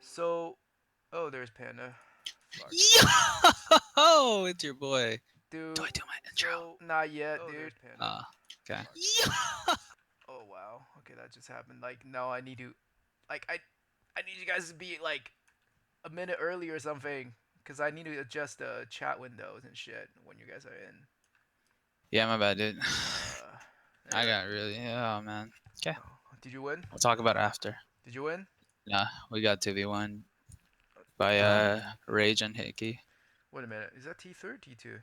So, oh, there's Panda. Fuck, Yo, it's your boy. Do dude. I do my intro? So not yet, dude. Okay. Oh wow. Okay, that just happened. Like, no, I need to, like, I need you guys to be like a minute early or something, cause I need to adjust the chat windows and shit when you guys are in. Yeah, my bad, dude. I Anyway. got really. Oh man. Okay. Oh, did you win? We'll talk about it after. Did you win? Yeah, we got 2v1 by Rage and Hickey. Wait a minute. Is that T3 or T2?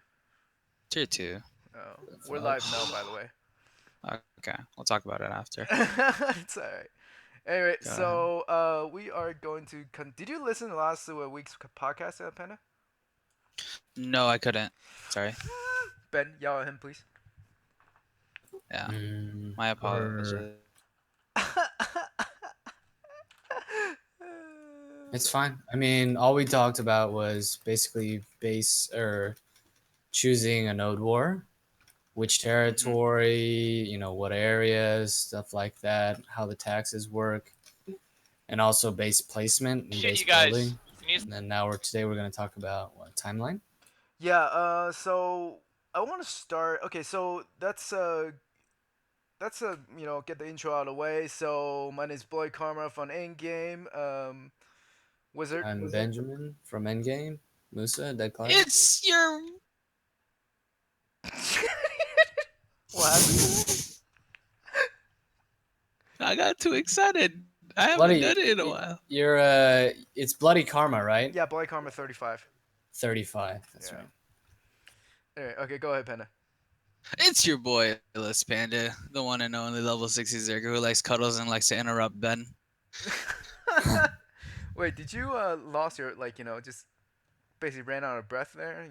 Tier 2. Oh, The we're fuck? live now, by the way. Okay, we'll talk about it after. It's alright. Anyway, Go ahead. so we are going to. Did you listen to last week's podcast, Panda? No, I couldn't. Sorry. Ben, yell at him, please. Yeah, Mm, my apologies. it's fine. I mean, all we talked about was basically base or choosing a node war, which territory, what areas, stuff like that, how the taxes work, and also base placement and Shit, base you guys. building. You need And then today we're going to talk about what timeline. Yeah. So I want to start. Okay. So that's get the intro out of the way. So my name is Boy Karma from Endgame. Wizard. I'm Benjamin from Endgame. Musa, Dead Cloud. It's your. What happened? I got too excited. I haven't done Bloody, it in a while. you're it's Bloody Karma, right? Yeah, Boy Karma 35. 35. That's Yeah. right. Anyway, okay, go ahead, Panda. It's your boy, Illis Panda, the one and only level 60 Zerker who likes cuddles and likes to interrupt Ben. Wait, did you lost your just basically ran out of breath there?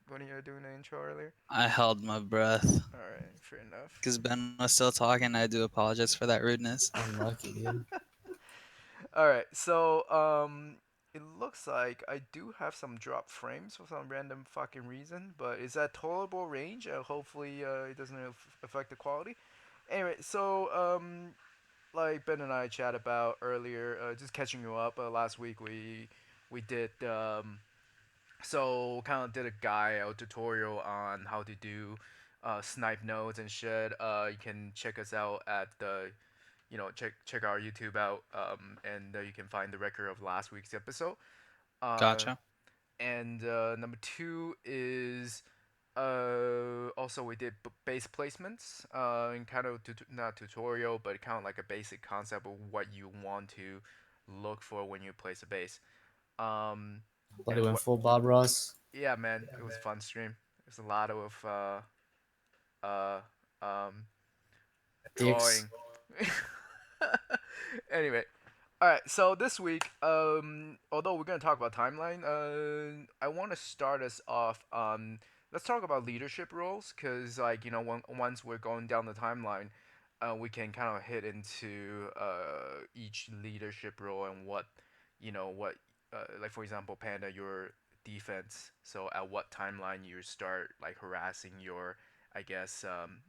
When you were doing the intro earlier. I held my breath All right, fair enough. because Ben was still talking. I do apologize for that rudeness. Unlucky, dude. All right, so it looks like I do have some drop frames for some random fucking reason, but is that tolerable range? Hopefully, it doesn't affect the quality. Anyway, so like Ben and I chat about earlier, just catching you up. Last week we did so kind of did a guide or tutorial on how to do snipe nodes and shit. You can check us out at the check our YouTube out, and you can find the record of last week's episode. Uh, Gotcha. and number two is also we did base placements, and kind of not tutorial, but kind of like a basic concept of what you want to look for when you place a base. Um, Bloody and went what? full Bob Ross. Yeah, man, it was a fun stream. There's a lot of uh, um, Dicks. drawing. Anyway, all right. So this week, although we're gonna talk about timeline, I want to start us off. Let's talk about leadership roles, cause once we're going down the timeline, we can kind of hit into each leadership role and what like for example, Panda, your defense. So at what timeline you start like harassing your, I guess,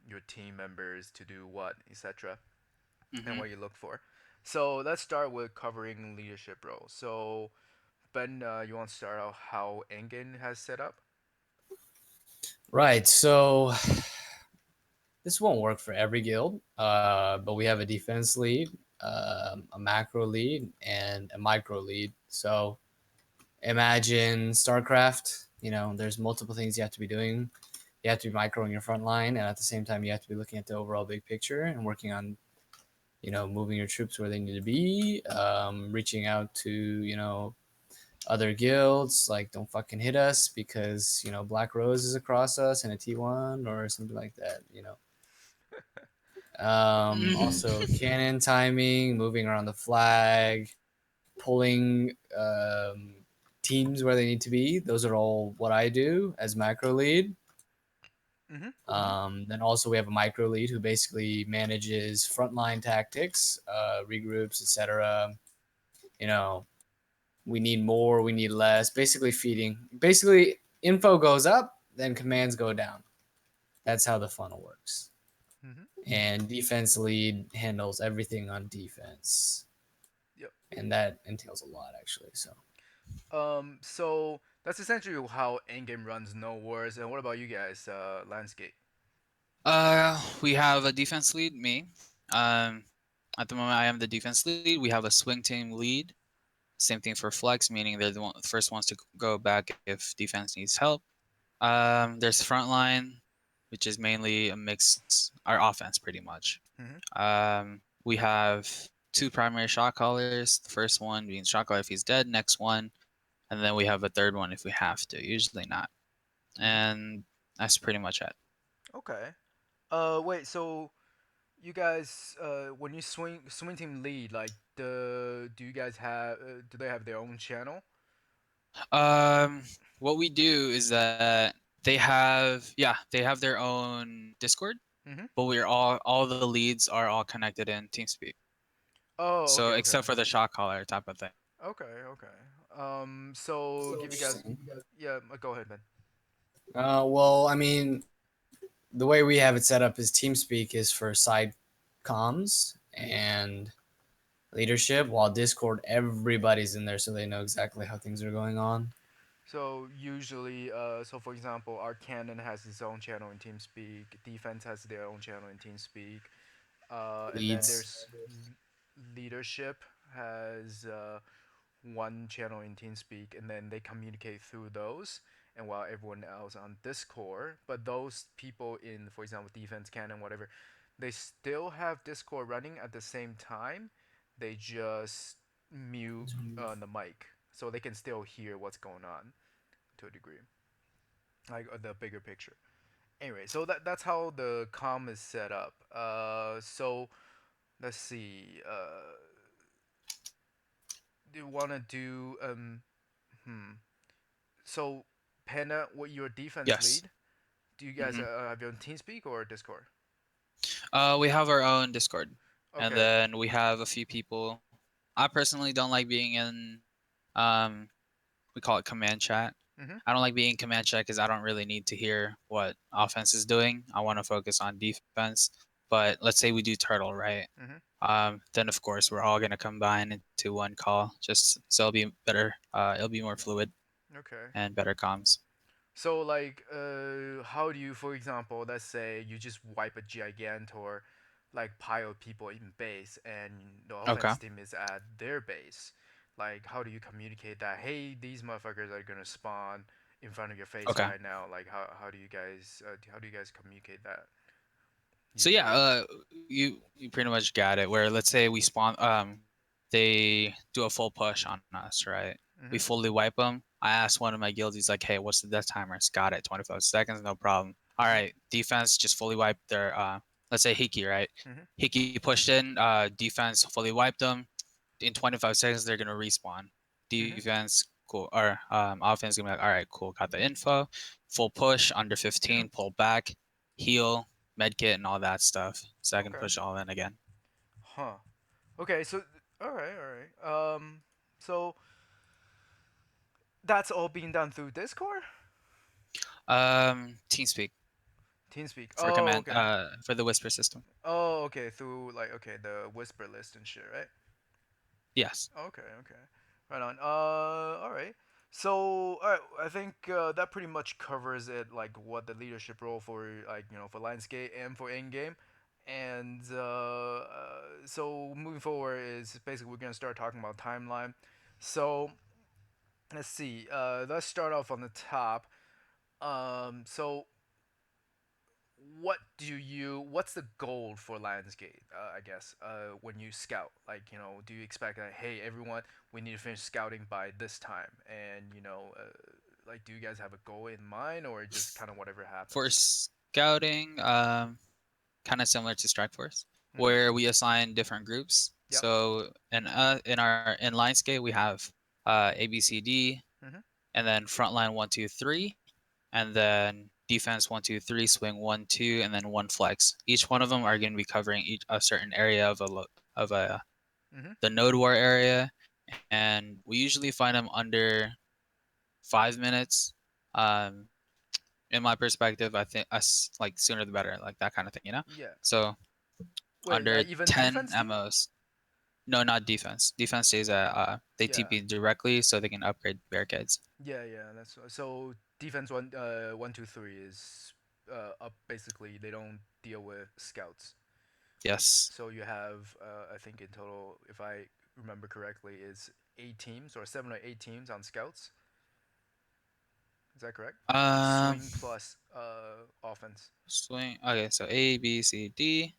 your team members to do what, etc., and Hmm. what you look for. So let's start with covering leadership roles. So Ben, you want to start out how Engen has set up? Right, so this won't work for every guild, but we have a defense lead, a macro lead, and a micro lead. So imagine StarCraft. There's multiple things you have to be doing. You have to be microing your front line, and at the same time, you have to be looking at the overall big picture and working on, moving your troops where they need to be, reaching out to, other guilds. Like, don't fucking hit us because, Black Rose is across us in a T1 or something like that. Also, cannon timing, moving around the flag, pulling teams where they need to be. Those are all what I do as macro lead. Mm-hmm. Then also we have a micro lead who basically manages frontline tactics, regroups, etc. You know, we need more, we need less. Basically feeding. Basically, info goes up, then commands go down. That's how the funnel works. Mm-hmm. And defense lead handles everything on defense. Yep. and that entails a lot actually. So So that's essentially how Endgame runs. No worries. And what about you guys? Landscape. We have a defense lead, me. At the moment, I am the defense lead. We have a swing team lead. Same thing for flex, meaning they're the first ones to go back if defense needs help. There's frontline, which is mainly a mix, our offense pretty much. Mm-hmm. We have two primary shot callers. The first one being shot caller if he's dead, next one, and then we have a third one if we have to. Usually not, Mm-hmm. and that's pretty much it. Okay. Wait. So you guys, when you swing team lead, like do you guys have do they have their own channel? What we do is that they have their own Discord, Mm-hmm. but we're all the leads are all connected in TeamSpeak. Oh, So okay, okay, except for the shot caller type of thing. okay, okay. So give you guys, interesting. yeah. Go ahead, man. Well, I mean, the way we have it set up is TeamSpeak is for side comms and leadership, while Discord everybody's in there so they know exactly how things are going on. So usually, so for example, our canon has its own channel in TeamSpeak. Defense has their own channel in TeamSpeak. And then Leads. there's leadership has one channel in TeamSpeak, and then they communicate through those. And while everyone else on Discord, but those people in, for example, defense, canon, whatever, they still have Discord running at the same time. They just mute the mic, so they can still hear what's going on to a degree, like the bigger picture. Anyway, so that's how the com is set up. So let's see. Do you want to do hmm? So Panda, what your defense Yes. lead? Do you guys hmm have your own TeamSpeak or Discord? We have our own Discord, and Okay. then we have a few people. I personally don't like being in, um, we call it command chat. Mhm. I don't like being in command chat because I don't really need to hear what offense is doing. I want to focus on defense. But let's say we do turtle, right? Mhm. Then of course we're all gonna combine into one call, just so it'll be better. It'll be more fluid Okay. and better comms. So like, how do you, for example, let's say you just wipe a gigantor, like pile of people in base, and the Okay. offense team is at their base. Like, how do you communicate that? Hey, these motherfuckers are gonna spawn in front of your face Okay. right now. Like, how do you guys communicate that So yeah, usually? you pretty much got it. Where let's say we spawn, they do a full push on us, right? We Mhm. fully wipe them. I asked one of my guilds, he's like, "Hey, what's the death timer?" It's got it, 25 seconds, no problem. All Mhm. right, defense just fully wiped their, let's say Hiki, right? Mhm. Hiki pushed in, defense fully wiped them. In 25 seconds, they're gonna respawn. Mhm. Defense, cool, or offense gonna be like, all right, cool, got the info. Full push under 15, pull back, heal, medkit, and all that stuff. So I can Okay. push all in again. Huh. Okay. So, all right. All right. So that's all being done through Discord, TeamSpeak TeamSpeak. for Oh, command, okay. for the whisper system. Oh, okay. Through like okay the whisper list and shit, right? Yes. Okay, okay. Right on. All right. So, all right, I think that pretty much covers it. Like what the leadership role for like for Lionsgate and for Endgame, and so moving forward is basically we're gonna start talking about timeline. So let's see. Let's start off on the top. So what's the goal for Lionsgate, I guess, when you scout? Like, do you expect that, hey, everyone, we need to finish scouting by this time? And, like, do you guys have a goal in mind or just kind of whatever For happens? scouting, kind of similar to Strike Force, Mm-hmm. where we assign different groups. Yep. So in Lionsgate we have ABCD, Mm-hmm. and then frontline 1 2 3, and then defense 1 2 3, swing 1 2, and then one flex. Each one of them are going to be covering each a certain area of a Mm-hmm. the node war area, and we usually find them under 5 minutes. Um, in my perspective, I think us like sooner the better, like that kind of thing. Yeah. So Wait, under even 10 defense team? MOs. No, not defense. Defense stays at they Yeah, TP directly so they can upgrade barricades. yeah. That's so defense one, 1, 2, 3 is up basically. They don't deal with scouts. Yes. So you have, I think in total, if I remember correctly, is 8 teams or 7 or 8 teams on scouts. Is that correct? Um, Swing plus offense. swing. Okay, so A, B, C, D.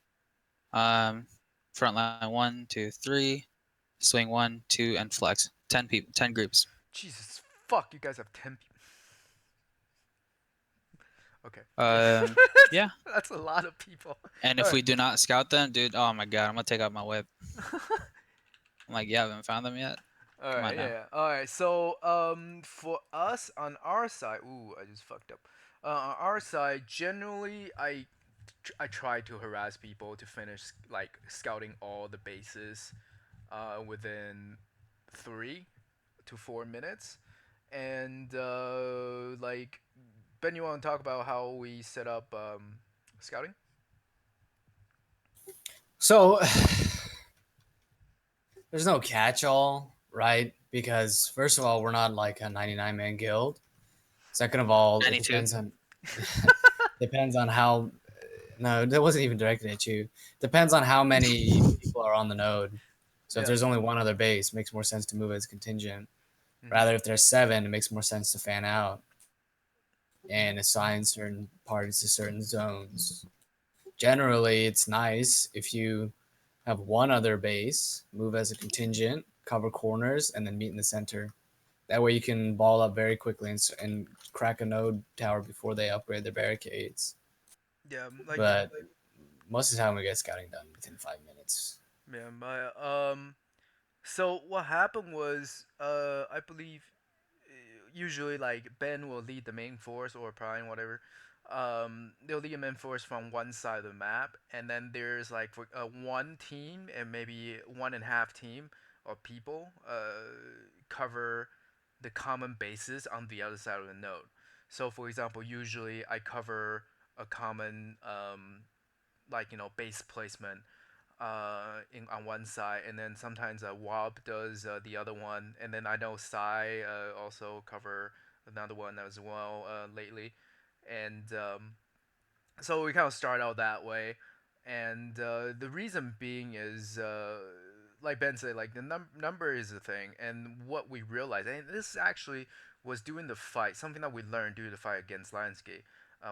Um, front line one, two, three. Swing one, two, and flex. 10 people, 10 groups. Jesus fuck, you guys have 10 people. Okay. Um, yeah. That's a lot of people. And All if right. we do not scout them, dude, oh my god, I'm gonna take out my whip. I'm like, you haven't found them yet? All Come right, on yeah, now. yeah. All right. So, for us on our side, ooh, I just fucked up. On our side, generally, I try to harass people to finish like scouting all the bases, within 3 to 4 minutes, and like Ben, you want to talk about how we set up scouting? So there's no catch-all, right? Because first of all, we're not like a 99 man guild. Second of all, it 92. depends on depends on how. No, that wasn't even directed at you. Depends on how many people are on the node. So if Yeah. there's only one other base, it makes more sense to move as contingent. Mm-hmm. Rather, if there's seven, it makes more sense to fan out and Mm-hmm. assign certain parties to certain zones. Generally, it's nice if you have one other base, move as a contingent, cover corners, and then meet in the center. That way, you can ball up very quickly and crack a node tower before they upgrade their barricades. Yeah, like But most of the time, we get scouting done within 5 minutes. yeah, my So what happened was, I believe, usually like Ben will lead the main force or Prime, whatever. They'll lead the main force from one side of the map, and then there's like for, one team and maybe one and a half team or people cover the common bases on the other side of the node. So for example, usually I cover a common like base placement in on one side, and then sometimes Wob does the other one, and then I know Sai also cover another one as well lately, and so we kind of start out that way, and the reason being is like Ben said, like the number is a thing, and what we realized, and this actually was during the fight, something that we learned during the fight against Lionsgate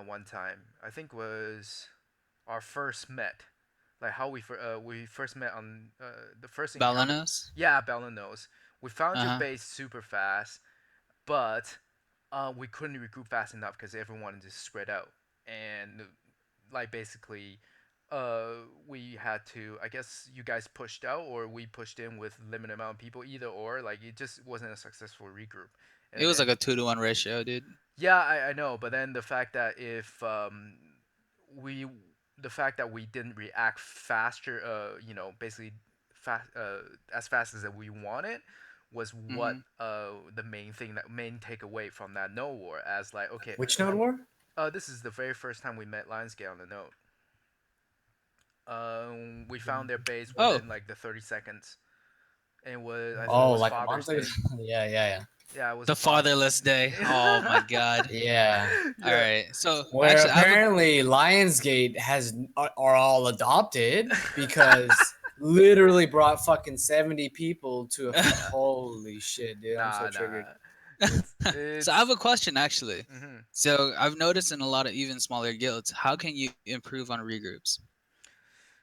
one time. I think was our first met, like how we first met on the first encounter. Balanos? Yeah, Belenos. We found Uh your huh. base super fast, but we couldn't regroup fast enough because everyone wanted to spread out, and like basically, we had to. I guess you guys pushed out, or we pushed in with limited amount of people. Either or, like it just wasn't a successful regroup. It And was like then a 2-to-1 ratio, dude. yeah, I know, but then the fact that if we the fact that we didn't react faster, basically fast as fast as we wanted, was what Mm-hmm. the main thing, that main takeaway from that no war, as like okay, Which node war? this is the very first time we met Lionsgate on the note. We found their base Oh, within like the 30 seconds, and it was, I think it Oh, was like a month Father's ago? Day. Yeah. Yeah, it was the a father. fatherless day. Oh my god. Yeah. All Yeah. right. So Where actually, I have a apparently Lionsgate are all adopted because literally brought fucking 70 people to a holy shit, dude. I'm so Nah. triggered. so I have It's a question actually. mhm. So I've noticed in a lot of even smaller guilds, how can you improve on regroups?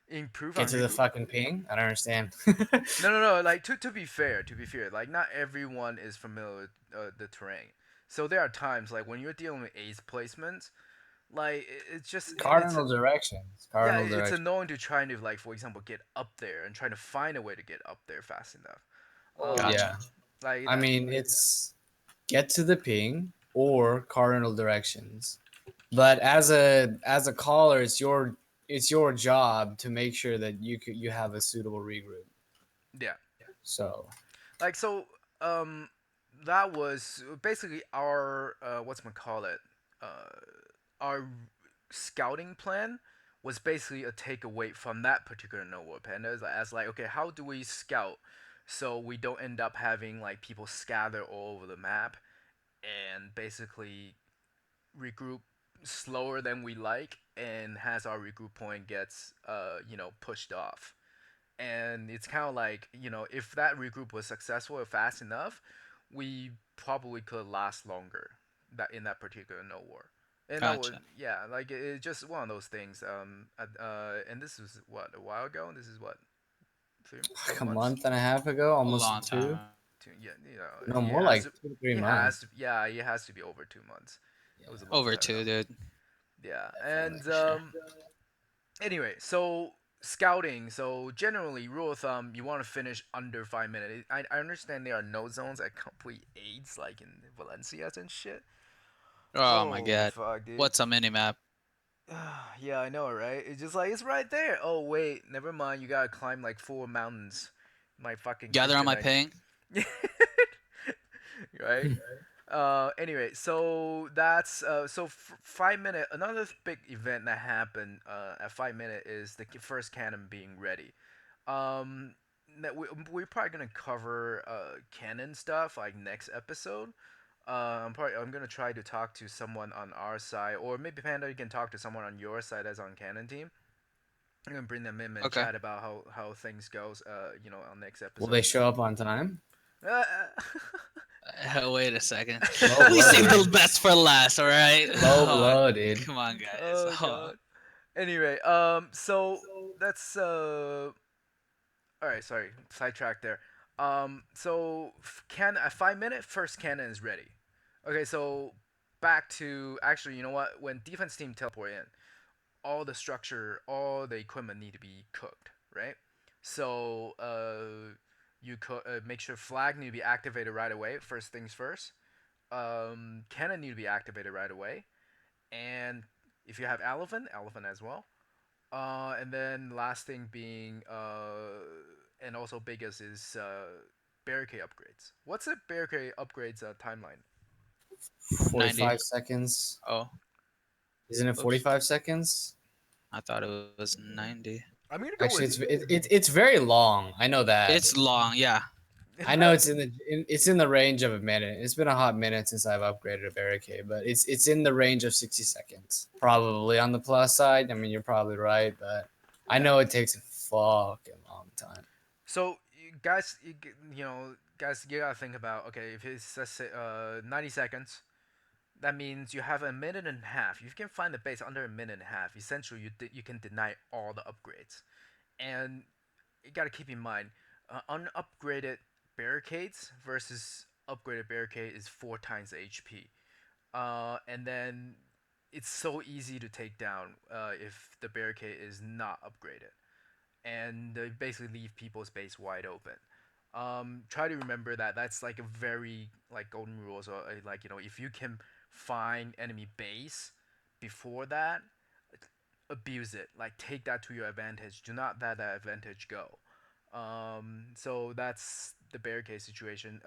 Improve Get on to the regroup. fucking ping? I don't understand. No. Like to be fair, like not everyone is familiar with the terrain. So there are times like when you're dealing with ace placements, like it's just it's Cardinal directions. yeah, Cardinal it's directions. annoying to try to like for example get up there and trying to find a way to get up there fast enough. Well, Um, Gotcha. yeah. like I that. mean, it's get to the ping or cardinal directions. But as a caller, it's your job to make sure that you have a suitable regroup. Yeah. So Like so that was basically our what's call it uh our scouting plan was basically a takeaway from that particular no war panda as like, okay, how do we scout so we don't end up having like people scatter all over the map and basically regroup slower than we like, and has our regroup point gets pushed off. And it's kind of like, if that regroup was successful or fast enough, we probably could last longer that in that particular no war. And that was, Gotcha. yeah, like it's just one of those things. And this was what, a while ago. This is what, three, couple A months. month and a half ago, A almost long two. time. Yeah, No, it more has like to, 2 to 3 months. yeah, it has to be over 2 months. Yeah, It was a long Over time ago. two, dude. Yeah, definitely. and For sure. anyway, so scouting. So generally, rule of thumb, you want to finish under 5 minutes. I understand there are no zones at complete aids like in Valencia's and shit. Oh my Holy god. fuck, dude. What's a mini map? Yeah, I know, right? It's just like it's right there. Oh wait, never mind. You gotta climb like 4 mountains. My fucking Gather on my kryptonite. ping. Right? Anyway, so that's 5 minute. Another big event that happened at 5 minute is the first cannon being ready. Um, that we're probably gonna cover cannon stuff like next episode. I'm gonna try to talk to someone on our side, or maybe Panda, you can talk to someone on your side as on cannon team. I'm gonna bring them in and Okay. chat about how things goes. On next Will they episode. show up on time? Uh, Wait a second. Low We blow, saved the dude. best for last, all right? Low Oh, blow, dude. come on, guys. oh Oh. god. Anyway, so that's all right. Sorry, sidetrack there. So can a 5 minute first cannon is ready. Okay, so back to actually, you know what? When defense team teleport in, all the structure, all the equipment need to be cooked, right? So make sure flag need to be activated right away. First things first. Cannon need to be activated right away, and if you have elephant as well. And then last thing being, and also biggest is barricade upgrades. What's a barricade upgrades timeline? 90. 45 seconds. Oh, Isn't it oops. 45 seconds? I thought it was 90. I'm gonna go Actually, with. it's very long. I know that. It's long, yeah. I know it's in the range of a minute. It's been a hot minute since I've upgraded a barricade, but it's in the range of 60 seconds. Probably on the plus side. I mean, you're probably right, but I Yeah. know it takes a fucking long time. So you guys, guys, you gotta think about, okay, if it's let's say 90 seconds, that means you have a minute and a half. If you can find the base under a minute and a half, essentially you can deny all the upgrades. And you gotta keep in mind, unupgraded barricades versus upgraded barricade is 4 times the HP. And then it's so easy to take down if the barricade is not upgraded, and they basically leave people's base wide open. Try to remember that that's like a very like golden rules, or like, if you can find enemy base before that, abuse it. Like take that to your advantage. Do not let that advantage go. So that's the barricade situation.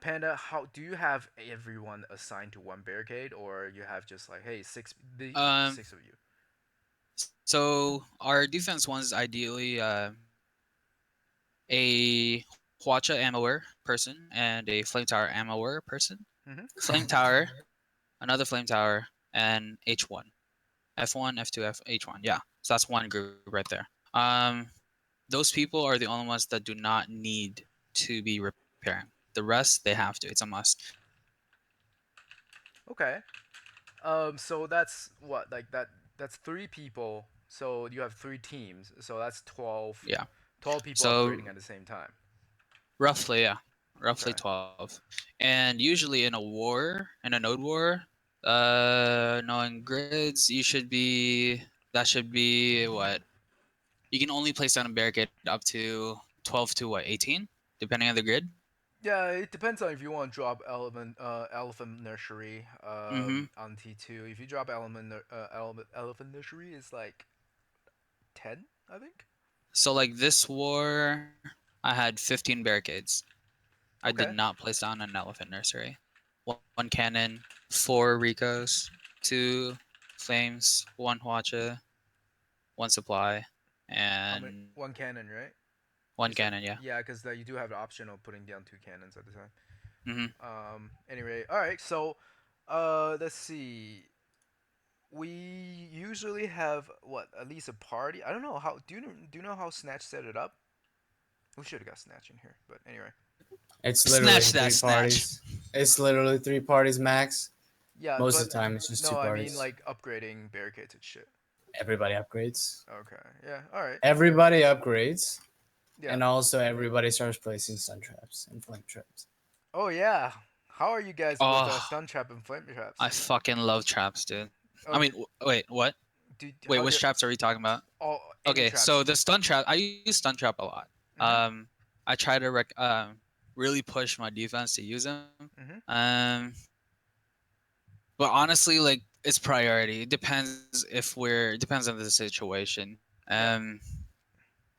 Panda, how do you have everyone assigned to one barricade, or you have just like, hey, the Um, 6 of you? so our defense one's ideally a Hwacha ammoer person and a flame tower ammoer person. Mm-hmm. Flame tower, another flame tower, and H1. F1, F2, H1. Yeah. So that's one group right there. Those people are the only ones that do not need to be repairing. The rest they have to. It's a must. Okay. So that's what, like that. That's 3 people. So you have 3 teams. So that's 12. Yeah. 12 people So upgrading at the same time. roughly, yeah, roughly Okay. 12. And usually in a war, in a node war, knowing grids, you should be that should be what you can only place down a barricade up to 12 to what 18, depending on the grid. Yeah, it depends on if you want to drop elephant nursery Mm-hmm. on T2. If you drop elephant nursery, it's like 10, I think. So like this war, I had 15 barricades. I did Okay. not place down an elephant nursery. One cannon, 4 Ricos, 2 flames, 1 Hwacha. one supply, How many? and One cannon, right? one You said cannon. Yeah. yeah, because you do have the option of putting down two cannons at the time. Hmm. Anyway, all right. So, let's see. We usually have what at least a party. I don't know how. Do you know how Snatch set it up? We should have got Snatch in here, but anyway. It's literally Snatch that three snatch. parties. It's literally three parties max. Yeah, Most but of the time, it's just two no, I mean parties. like upgrading barricades and shit. Everybody upgrades. Okay. Yeah. All right. Okay. Everybody upgrades, Yeah. and also everybody starts placing stun traps and flame traps. Oh yeah. How are you guys with Oh, stun trap and flame I traps? fucking love traps, dude. Oh, I mean, wait, what? Wait, how which do traps are we talking about? all any Okay, traps? so the stun trap, I use stun trap a lot. Mhm. I try to really push my defense to use them. Mhm. Um, but honestly, like it's priority. It depends if we're depends on the situation. Yeah.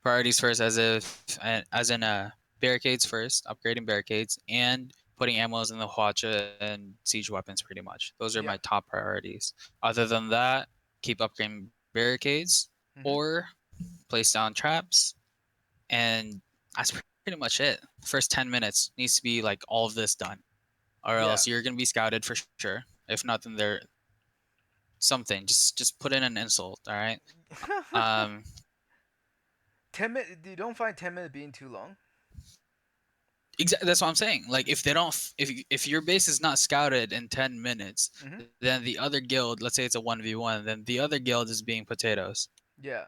Priorities first, as in barricades first, upgrading barricades, and putting ammos in the Hwacha and siege weapons. Pretty much, those are my Yeah. top priorities. Other than that, keep upgrading barricades Mhm. or place down traps, and that's pretty much it. First 10 minutes needs to be like all of this done, or else Yeah. you're gonna be scouted for sure. If not, then there something. Just put in an insult. All right. Um, 10 minutes. You don't find 10 minutes being too long? That's what I'm saying. Like if they don't, if your base is not scouted in 10 minutes, Mhm. then the other guild, let's say it's a 1v1, then the other guild is being potatoes. Yeah.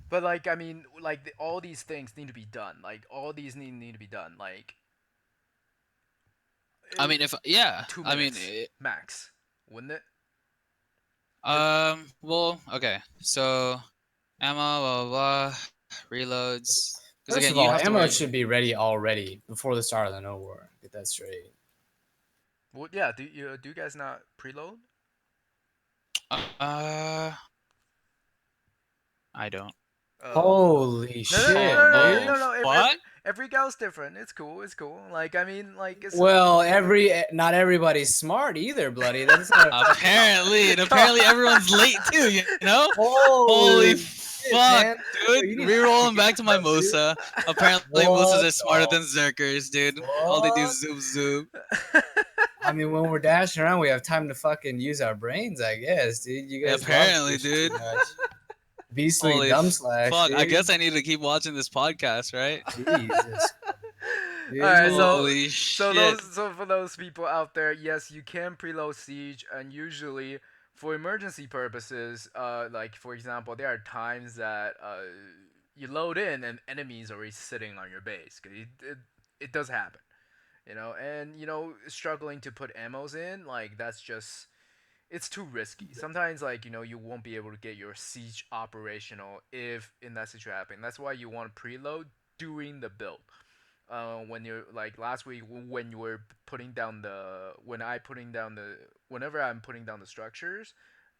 But like I mean, like all these things need to be done. Like all these need to be done. Like I it, mean, if yeah, two I mean, minutes max, wouldn't it? Cause well, okay, so ammo, blah blah, blah reloads, because again, First you of have all, to worry. ammo should be ready already before the start of the no war. Get that straight. well, yeah. Do you guys not preload? Uh, I don't. Oh. Holy No, no, no, shit, no, no, Oh, dude. no, no. what? Every gal's different. It's cool. It's cool. Like I mean, like it's Well, not everybody's smart either, bloody. That's not a fucking. Apparently, and come apparently everyone's late too. You know? Holy Holy shit, fuck, man! dude! Yo, you need to Rerolling get back to my up, dude. Musa. Apparently, Musas are What smarter the than Zerkers, dude. All they do fuck? is zoom zoom. I mean, when we're dashing around, we have time to fucking use our brains, I guess, dude. You guys watch Apparently, this shit dude. too much. Beastly Holy dumb slash, fuck! I dude. guess I need to keep watching this podcast, right? Jesus, All right, dude. Holy shit! so for those people out there, yes, you can preload siege, and usually for emergency purposes, like for example, there are times that you load in and enemies already sitting on your base. 'Cause it does happen, and struggling to put ammos in, like that's just it's too risky. Sometimes, like you won't be able to get your siege operational if in that situation happen. That's why you want to preload during the build. When you're like last week when you were putting down the when I putting down the whenever I'm putting down the structures,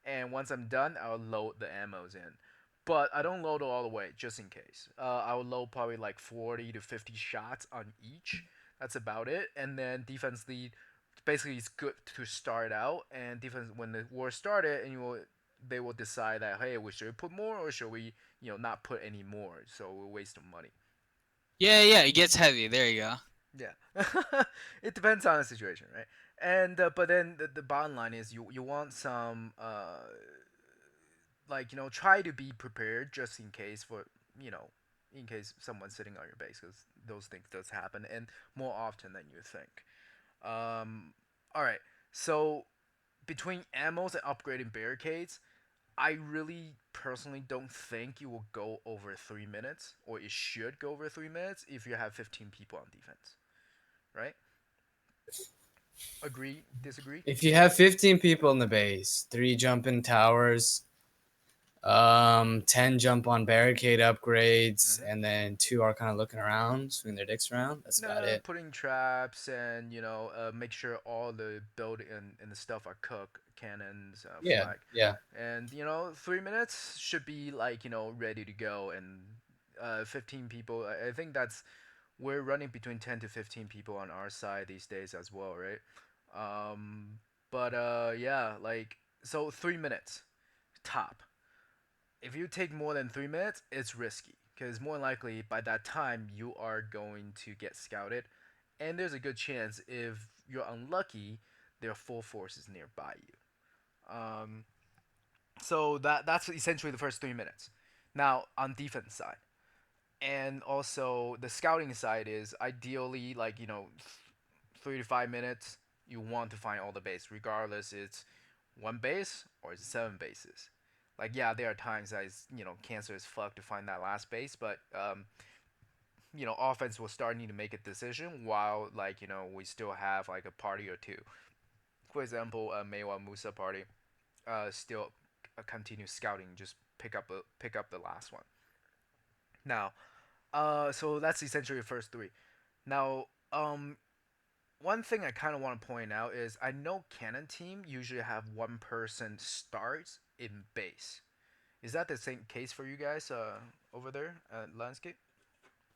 and once I'm done, I'll load the ammos in. But I don't load it all the way, just in case. I will load probably like 40 to 50 shots on each. That's about it. And then defense lead, basically, it's good to start out. And defense, when the war started, and they will decide that hey, we should put more or should we, not put any more. So we're wasting money. Yeah, yeah, it gets heavy. There you go. Yeah, it depends on the situation, right? And but then the bottom line is you want some like try to be prepared just in case for you know in case someone's sitting on your base because those things does happen and more often than you think. All right, so between ammos and upgrading barricades, I really personally don't think you will go over 3 minutes, or it should go over 3 minutes if you have 15 people on defense, right? Agree? Disagree? If you have 15 people in the base, 3 jump in towers, 10 jump on barricade upgrades, Mm-hmm. and then 2 are kind of looking around, swinging their dicks around. That's about it. Putting traps and make sure all the building and the stuff are cooked, cannons, Yeah, flag, yeah. and 3 minutes should be like ready to go. And 15 people, I think that's we're running between 10 to 15 people on our side these days as well, right? But yeah, like so 3 minutes top. If you take more than 3 minutes, it's risky because more than likely by that time you are going to get scouted, and there's a good chance if you're unlucky, there are full forces nearby you. So that's essentially the first 3 minutes. Now on defense side, and also the scouting side is ideally like 3 to 5 minutes. You want to find all the base, regardless it's one base or it's 7 bases. Like yeah, there are times that it's cancer is fucked to find that last base, but offense will start need to make a decision while we still have like a party or two. For example, Meiwa Musa party still continue scouting, just pick up the last one. Now, so that's essentially the first three. Now, one thing I kind of want to point out is I know Canon team usually have one person starts in base. Is that the same case for you guys over there at Landscape?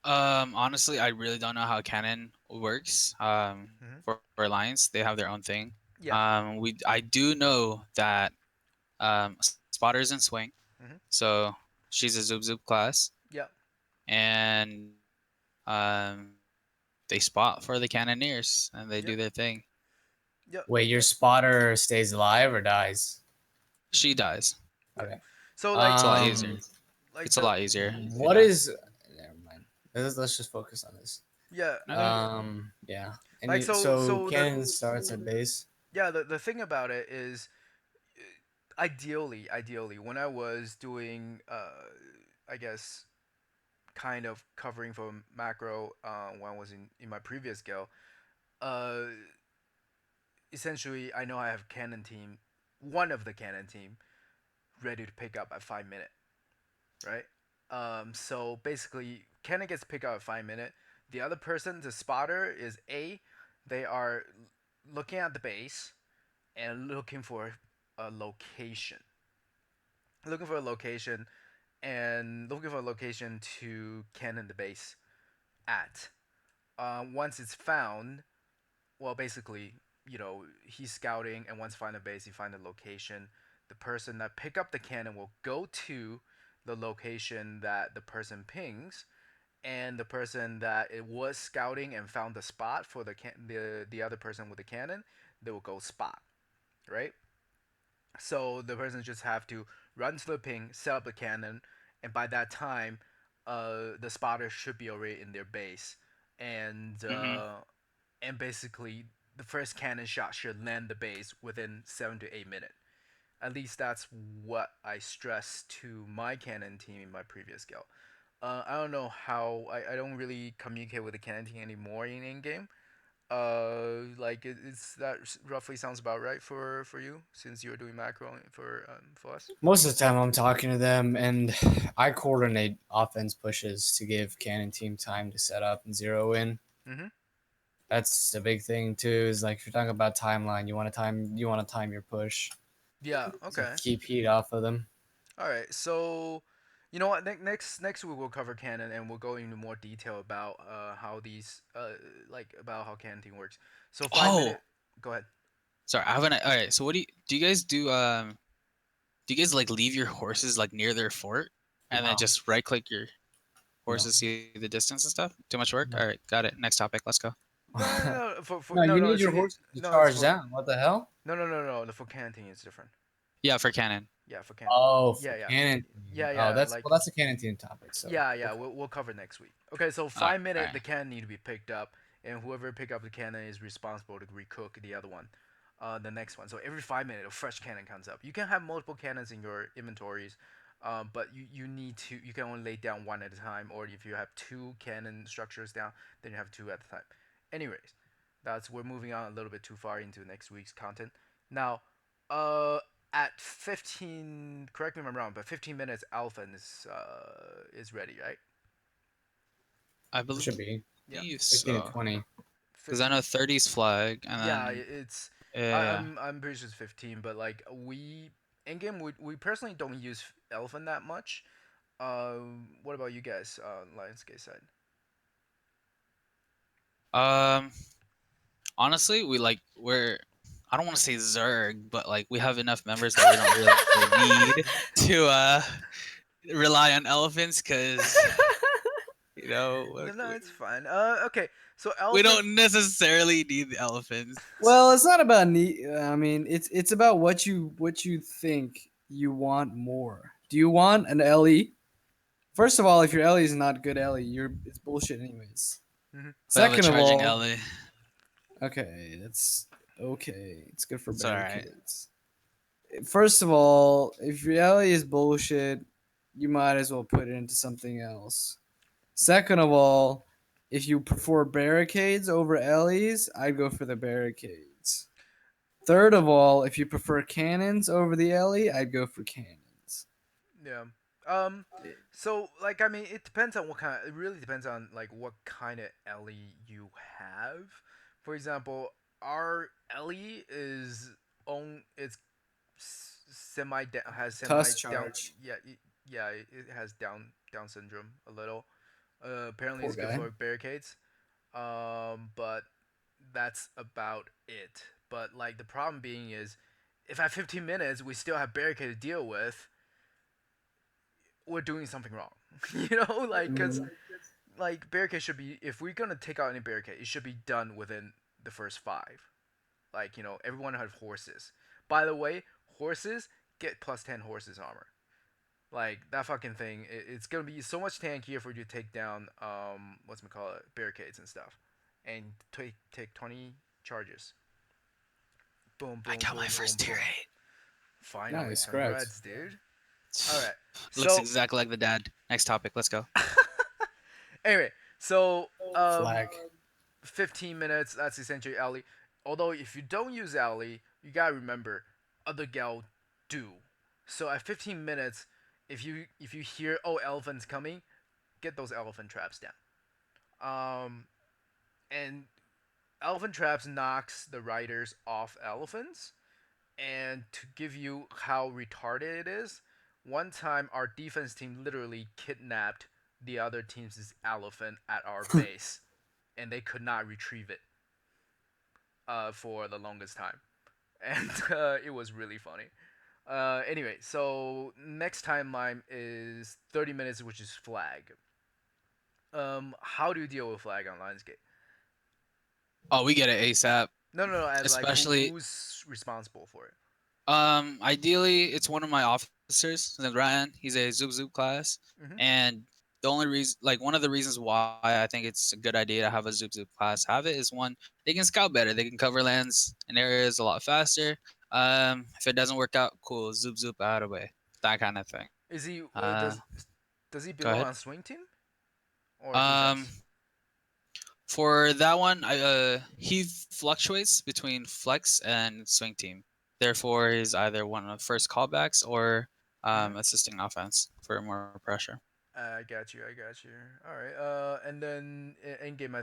Honestly, I really don't know how Canon works. Mm-hmm. For Alliance, they have their own thing. Yeah. I do know that Spotter's in swing, Mm-hmm. so she's a Zoop Zoop class, Yeah. and they spot for the Cannoneers and they Yeah. do their thing. Yeah. Wait, your spotter stays alive or dies? She dies. Yeah. Okay. So It's a lot easier. like It's a the lot easier if you What die. is? Never mind. Let's just focus on this. yeah Okay. Yeah. And like so so the Cannon starts at base. yeah the thing about it is ideally when I was doing I guess kind of covering for macro when I was in my previous guild, uh essentially I know I have cannon team, one of the cannon team ready to pick up at 5 minute, right? So basically cannon gets picked up at 5 minute. The other person, the spotter, is A, they are looking at the base and looking for a location and looking for a location to cannon the base at. Once it's found, well, basically, he's scouting, and once find a base, he find a location. The person that pick up the cannon will go to the location that the person pings, and the person that it was scouting and found the spot for the other person with the cannon, they will go spot, right? So the person just have to run to the ping, set up a cannon, and by that time, the spotter should be already in their base, and Hmm. basically the first cannon shot should land the base within 7 to 8 minutes. At least that's what I stressed to my cannon team in my previous guild. I don't know how I don't really communicate with the cannon team anymore in game. Like it's that roughly sounds about right for you since you're doing macro for us. Most of the time, I'm talking to them, and I coordinate offense pushes to give Cannon team time to set up and zero in. Mm-hmm. That's the big thing too. Is like if you're talking about timeline, you want to time your push Yeah. to Okay. keep heat off of them. All right. So, you know what? Next week we'll cover canon and we'll go into more detail about how these like about how canon team works. So five Oh, minute. Go ahead. sorry. I haven't. All right. So what do you guys do? Do you guys like leave your horses like near their fort and then No, just right click your no, horses, see the distance and stuff? Too much work. All right, no. got it. Next topic. Let's go. No, no, no. For No, no, you no. need It's your horse to no. It's charge for down. What the hell? no. For canon team, it's different. Yeah, for Canon. Yeah, for canon. Oh, for Yeah, yeah, cannon team. yeah, Oh, yeah. that's Like well, that's a cannon team topic. So yeah, yeah, okay. we'll cover next week. Okay, so All 5 minute right. the cannon need to be picked up, and whoever pick up the cannon is responsible to recook the other one, the next one. So every 5 minutes a fresh cannon comes up. You can have multiple cannons in your inventories, but you can only lay down one at a time, or if you have two cannon structures down, then you have two at a time. Anyways, we're moving on a little bit too far into next week's content. Now, uh, at 15, correct me if I'm wrong, but 15 minutes Alpha is ready, right? I It should be Yeah, believe 15 to so. 20. Because I 15. know 30's flag, and Yeah, then it's yeah. I'm pretty sure it's 15, but like we in game we personally don't use Elephant that much. What about you guys on Lionsgate side? Um, honestly, we're I don't want to say Zerg, but like we have enough members that we don't really need to rely on elephants because No, no, we, it's fine. Okay. So we elephant. don't necessarily need the elephants. Well, it's not about need. I mean, it's about what you think you want more. Do you want an Ellie? First of all, if your Ellie is not good Ellie, you're it's bullshit anyways. Mhm. We have a Second of charging all, alley. okay, it's okay. It's good for It's all right. barricades. First of all, if your Ellie is bullshit, you might as well put it into something else. Second of all, if you prefer barricades over Ellie's, I'd go for the barricades. Third of all, if you prefer cannons over the Ellie, I'd go for cannons. Yeah. Um. So like I mean, it depends on what kind. It really depends on like what kind of Ellie you have. For example, our Ellie is on. It's semi has semi Tusk down. charge. Yeah. Yeah. It has Down syndrome a little. Apparently, Poor it's good guy. for barricades. But that's about it. But like the problem being is, if at 15 minutes we still have barricade to deal with, we're doing something wrong. Like because Mm, like barricade should be if we're gonna take out any barricade, it should be done within the first five. Like everyone has horses. By the way, horses get plus 10 horses armor. Like that fucking thing, it's gonna be so much tankier for you to take down what's we call it barricades and stuff, and take 20 charges. Boom, I boom, got my boom, boom, first tier boom. 8. Finally, nice, correct. congrats, dude. All right. Looks So exactly like the dad. Next topic. Let's go. anyway, so Flag. 15 minutes. That's essentially Ellie. Although if you don't use Ellie, you gotta remember other gal do. So at 15 minutes, if you hear elephants coming, get those elephant traps down. And elephant traps knocks the riders off elephants. And to give you how retarded it is, one time our defense team literally kidnapped the other team's elephant at our base, and they could not retrieve it for the longest time, and it was really funny. Anyway, so next timeline is 30 minutes, which is flag. How do you deal with flag on Lionsgate? Oh, we get it ASAP. No, no, no. As like Especially, who's responsible for it? ideally, it's one of my officers, named Ryan. He's a Zoop Zoop class, Mm-hmm. and the only reason, like one of the reasons why I think it's a good idea to have a Zoop Zoop class have it is one, they can scout better. They can cover lands and areas a lot faster. If it doesn't work out, cool, Zoop Zoop out of the way, that kind of thing. Is he Uh, does he Go belong ahead. on swing team or Um, defense? for that one, he fluctuates between flex and swing team. Therefore, he's either one of the first callbacks or Mm-hmm. assisting offense for more pressure. I got you. I got you. All right. And then in game,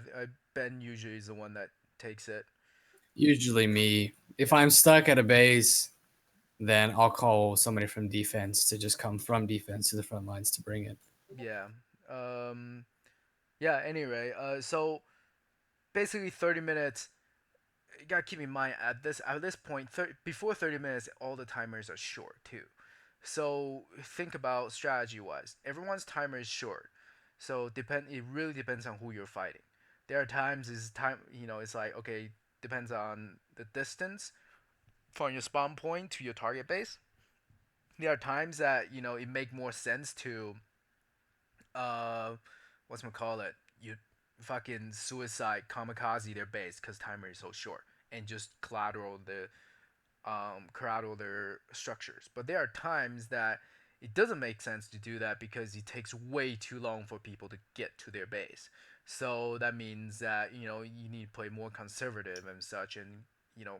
Ben usually is the one that takes it. Usually me. If I'm stuck at a base, then I'll call somebody from defense to just come from defense to the front lines to bring it. Yeah. Um. Yeah. Anyway. So basically, 30 minutes. You gotta keep in mind at this point, before 30 minutes, all the timers are short too. So think about strategy wise. Everyone's timer is short. So depend. It really depends on who you're fighting. There are times is time. It's like okay, depends on the distance from your spawn point to your target base. There are times that it make more sense to uh what's gonna call it you fucking suicide kamikaze their base because timer is so short and just collateral their structures. But there are times that it doesn't make sense to do that because it takes way too long for people to get to their base. So that means that you need to play more conservative and such, and you know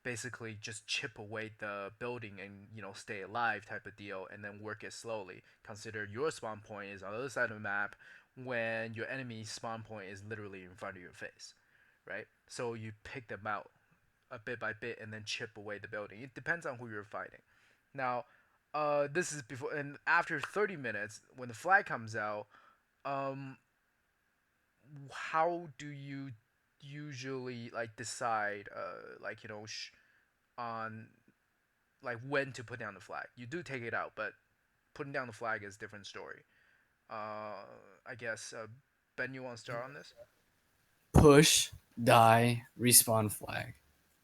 basically just chip away the building and stay alive type of deal, and then work it slowly. Consider your spawn point is on the other side of the map when your enemy's spawn point is literally in front of your face, right? So you pick them out a bit by bit and then chip away the building. It depends on who you're fighting. Now, this is before and after 30 minutes when the flag comes out. Um, how do you usually like decide, on like when to put down the flag? You do take it out, but putting down the flag is a different story. I guess Ben, you want to start on this? Push, die, respawn flag.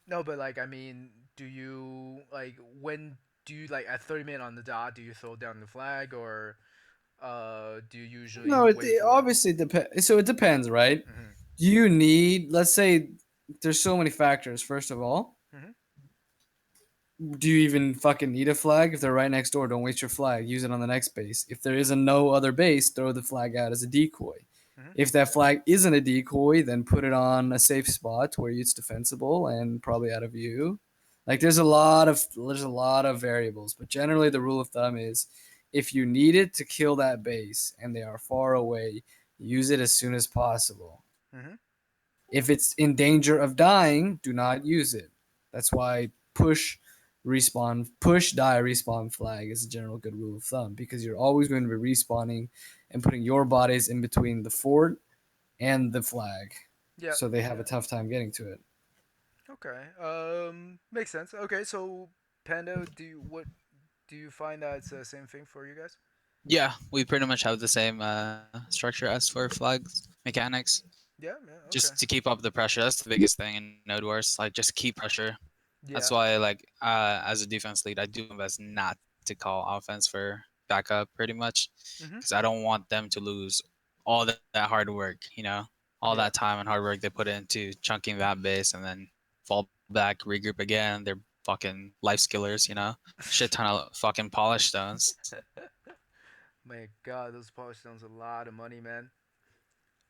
No, but like I mean, do you like when do you like at 30 minutes on the dot? Do you throw down the flag or do you usually No, wait it for? obviously depends. So it depends, right? Mhm. Do you need, let's say, there's so many factors. First of all, Mhm. do you even fucking need a flag? If they're right next door, don't waste your flag. Use it on the next base. If there is a no other base, throw the flag out as a decoy. Mhm. If that flag isn't a decoy, then put it on a safe spot where it's defensible and probably out of view. Like there's a lot of variables, but generally the rule of thumb is if you need it to kill that base and they are far away, use it as soon as possible. Mhm. If it's in danger of dying, do not use it. That's why push, die, respawn flag is a general good rule of thumb because you're always going to be respawning and putting your bodies in between the fort and the flag. Yeah. So they have a tough time getting to it. Okay. Makes sense. Okay, so Panda, do you find that it's the same thing for you guys? Yeah, we pretty much have the same structure as for flags mechanics. Yeah. Yeah. Okay. Just to keep up the pressure. That's the biggest thing in Node Wars. Like just keep pressure. That's Yeah. why like as a defense lead, I do my best not to call offense for backup pretty much Mhm. because I don't want them to lose all that hard work. All that Yeah. time and hard work they put into chunking that base and then fall back, regroup again. They're fucking life skillers. Shit ton of fucking polish stones. My God, those polish stones a lot of money, man.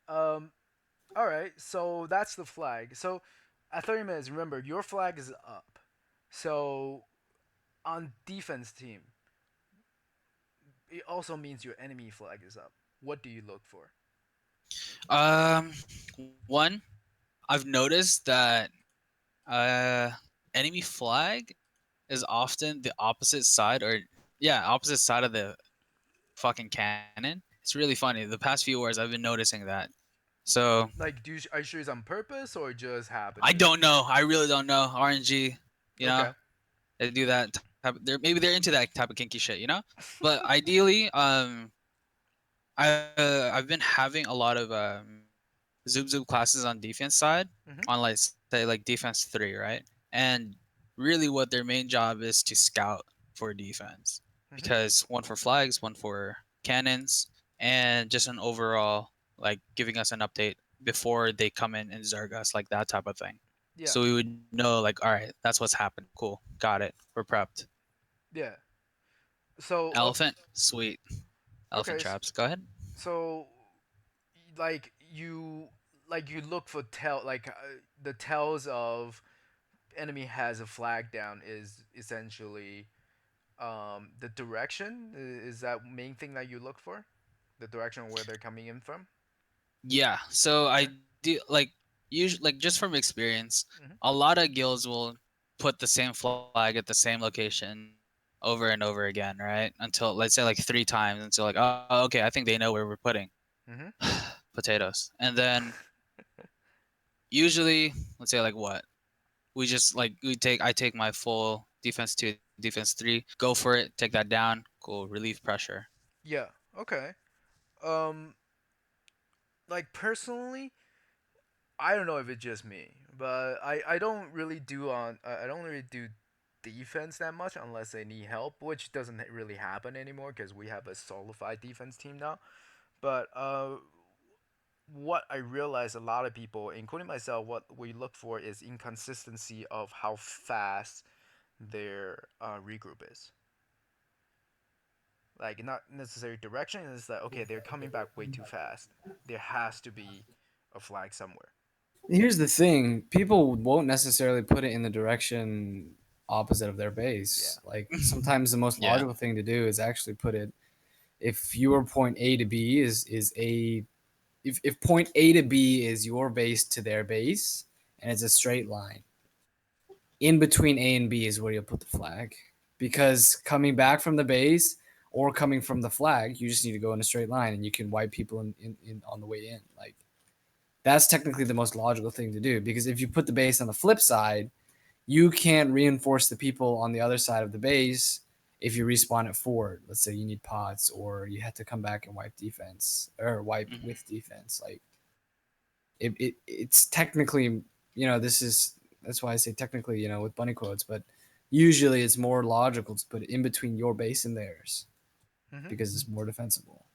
Um. All right. So that's the flag. So at 30 minutes, remember your flag is up. So on defense team, it also means your enemy flag is up. What do you look for? Um, one, I've noticed that uh enemy flag is often the opposite side or yeah, opposite side of the fucking cannon. It's really funny. The past few wars I've been noticing that. So Like, are you sure it's on purpose or just I happened to? don't know. I really don't know. RNG, you know, Okay. they do that type of, maybe they're into that type of kinky shit. But ideally, I've been having a lot of Zoom classes on defense side Mhm. on like say like defense 3, right? And really what their main job is to scout for defense. Mhm. Because one for flags, one for cannons, and just an overall like giving us an update before they come in and zerg us, like that type of thing. Yeah. So we would know like, all right, that's what's happening. Cool. Got it. We're prepped. Yeah. So Elephant, sweet. Elephant okay. traps. Go ahead. So like you look for the tells of enemy has a flag down is essentially the direction. Is that main thing that you look for? The direction where they're coming in from. Yeah. So I Okay. do like usually like just from experience, Mhm. a lot of guilds will put the same flag at the same location over and over again, right? Until let's say like 3 times until like, oh, okay, I think they know where we're putting Mhm. potatoes. And then usually, let's say like what? We just like I take my full defense 2, defense 3, go for it, take that down, cool, relieve pressure. Yeah. Okay. Um. Like personally, I don't know if it's just me, but I don't really do I don't really do defense that much unless they need help, which doesn't really happen anymore because we have a solidified defense team now. But what I realize a lot of people, including myself, what we look for is inconsistency of how fast their regroup is. Like not necessarily direction. It's like okay, they're coming back way too fast. There has to be a flag somewhere. Here's the thing: people won't necessarily put it in the direction opposite of their Yeah. base. Like sometimes the most Yeah. logical thing to do is actually put it if your point A to B is a if point A to B is your base to their base and it's a straight line, in between A and B is where you'll put the flag. Because coming back from the base or coming from the flag, you just need to go in a straight line and you can wipe people in on the way in. Like that's technically the most logical thing to do because if you put the base on the flip side, you can't reinforce the people on the other side of the base if you respawn at forward, let's say you need pots or you had to come back and wipe defense or wipe Mhm. with defense, like it's technically, this is that's why I say technically, with bunny quotes, but usually it's more logical to put it in between your base and theirs Mm-hmm. because it's more defensible.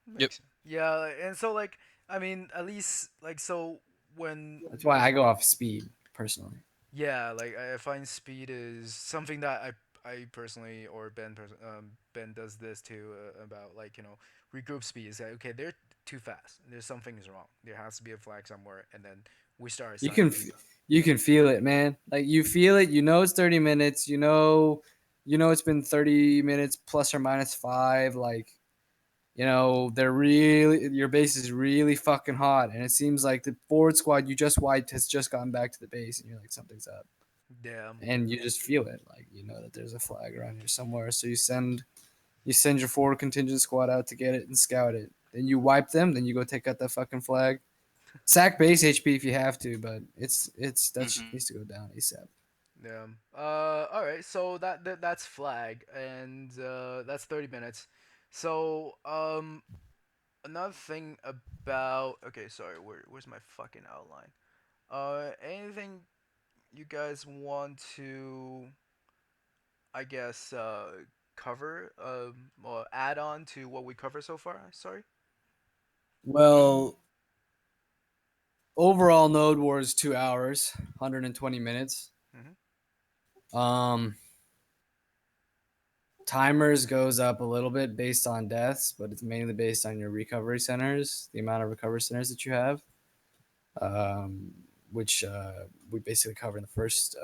Yep. Makes sense. Yeah, and so like I mean, at least like so when That's why I go off speed personally. yeah, like I find speed is something that I personally or Ben does this too about like regroup speed is like okay they're too fast. There's something's wrong. There has to be a flag somewhere, and then we start You can assigning. you can feel it, man. Like you feel it. You know it's 30 minutes. You know it's been 30 minutes plus or minus five. Like they're really your base is really fucking hot, and it seems like the forward squad you just wiped has just gotten back to the base, and you're like something's up, Yeah, and you just feel it. Like you know that there's a flag around here somewhere, so you send your forward contingent squad out to get it and scout it. Then you wipe them. Then you go take out that fucking flag. Sack base HP if you have to, but it's that shit Mhm. needs to go down ASAP. yeah. All right. So that's flag, and that's 30 minutes. So another thing about okay, sorry, where's my fucking outline? Anything you guys want to, I guess, cover or add on to what we covered so far? Sorry. Well, overall node war is 2 hours, 120 minutes. Mm-hmm. Um, Timers goes up a little bit based on deaths, but it's mainly based on your recovery centers, the amount of recovery centers that you have, um, which we basically cover in the first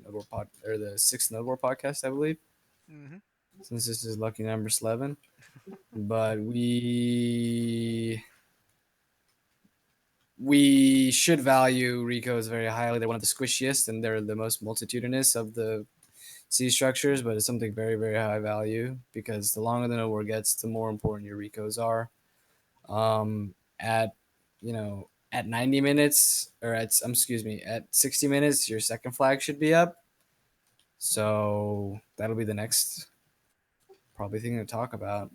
node war pod or the sixth node war podcast, I believe. Mm-hmm. Since this is lucky number 11, but we should value Ricos very highly. They're one of the squishiest and they're the most multitudinous of the C structures, but it's something very, very high value because the longer the node war gets, the more important your Ricos are. At at 90 minutes or excuse me, at 60 minutes, your second flag should be up. So that'll be the next probably thing to talk about.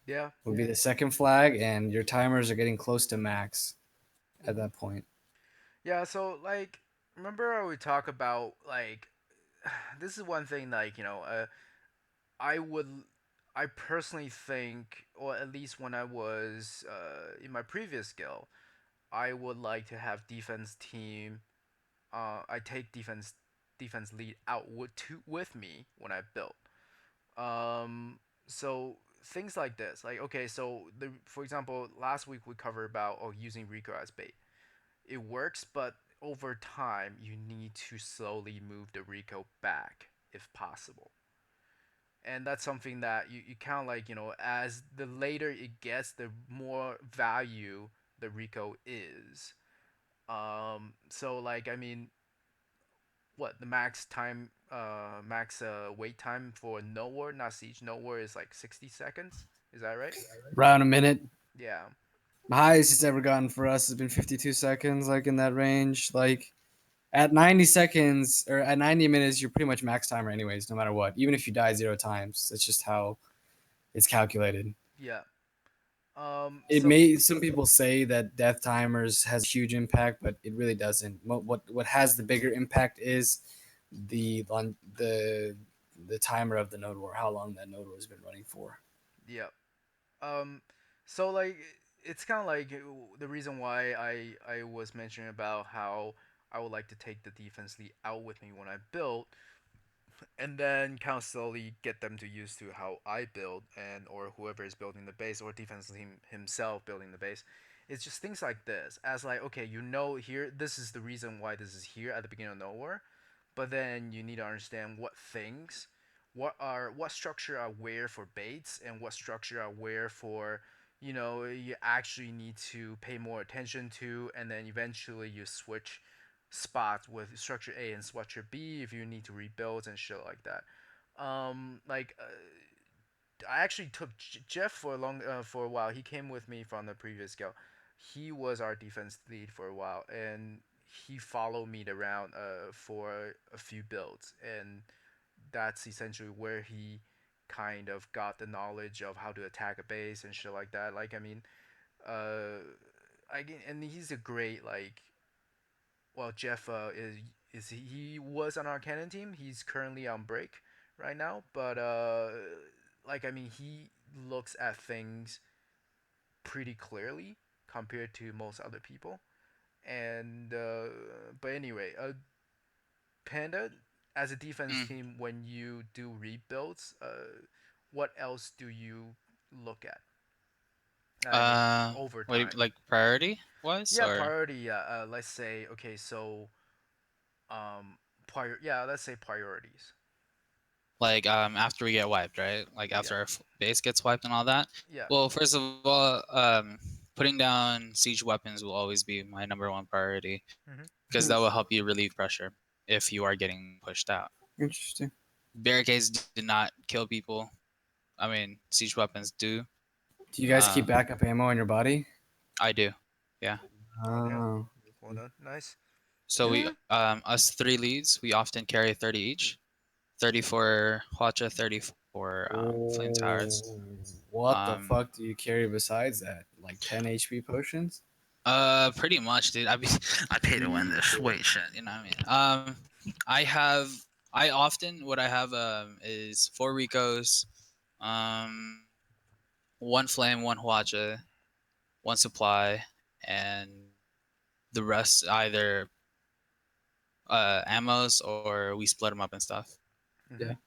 Yeah. Would be the second flag, and your timers are getting close to max at Mm-hmm. that point. Yeah. So like, remember how we talk about like, this is one thing like I would. I personally think, or at least when I was in my previous skill, I would like to have defense team. I take defense lead out with me when I build. So things like this, like okay, so for example, last week we covered about using Rico as bait. It works, but over time you need to slowly move the Rico back if possible. And that's something that you kind of like as the later it gets, the more value the Rico is. So like I mean, what the max time max wait time for no war not siege no war is like 60 seconds, is that right? Around a minute. Yeah. The highest it's ever gotten for us has been 52 seconds, like in that range. Like at 90 seconds or at 90 minutes, you're pretty much max timer, anyways, no matter what. Even if you die 0 times, that's just how it's calculated. Yeah. It So may some people say that death timers has a huge impact, but it really doesn't. What has the bigger impact is the timer of the node war, how long that node war has been running for. yeah. um so like it's kind of like the reason why I was mentioning about how I would like to take the defense lead out with me when I build, and then kind of slowly get them to used to how I build, and or whoever is building the base or defense team himself building the base. It's just things like this, as like okay, here this is the reason why this is here at the beginning of nowhere, but then you need to understand what structure are where for baits and what structure are where for you actually need to pay more attention to, and then eventually you switch spots with structure A and structure B if you need to rebuild and shit like that. Like I actually took Jeff for a while. He came with me from the previous scale. He was our defense lead for a while, and he followed me around for a few builds, and that's essentially where he kind of got the knowledge of how to attack a base and shit like that. Like I mean, uh, and he's a great like. Well, Jeff is he was on our canon team. He's currently on break right now, but like I mean, he looks at things pretty clearly compared to most other people. And but anyway, Panda as a defense Mm. team, when you do rebuilds, what else do you look at? I mean, over What do you, time. like priority was Yeah, or priority. Let's say okay, so yeah, let's say priorities. like after we get wiped, right? Like Yeah, after our base gets wiped and all that. yeah. Well, first of all, putting down siege weapons will always be my number one priority Mhm. because that will help you relieve pressure if you are getting pushed out. Interesting. Barricades do not kill people. I mean, siege weapons do. Do you guys Uh, keep backup ammo in your body? I do. Yeah. Okay. Oh. Well done. Nice. So we Yeah. us three leads, we often carry 30 each. 30 for Hwacha, 30 for Flame Towers. Oh, what the Um, fuck do you carry besides that? Like 10 HP potions? Pretty much, dude. I pay to win this. Wait, shit. You know what I mean? I have. I often what I have is 4 Ricos, um, 1 Flame, 1 Hwacha, 1 Supply, and the rest either ammos or we split them up and stuff. Mhm.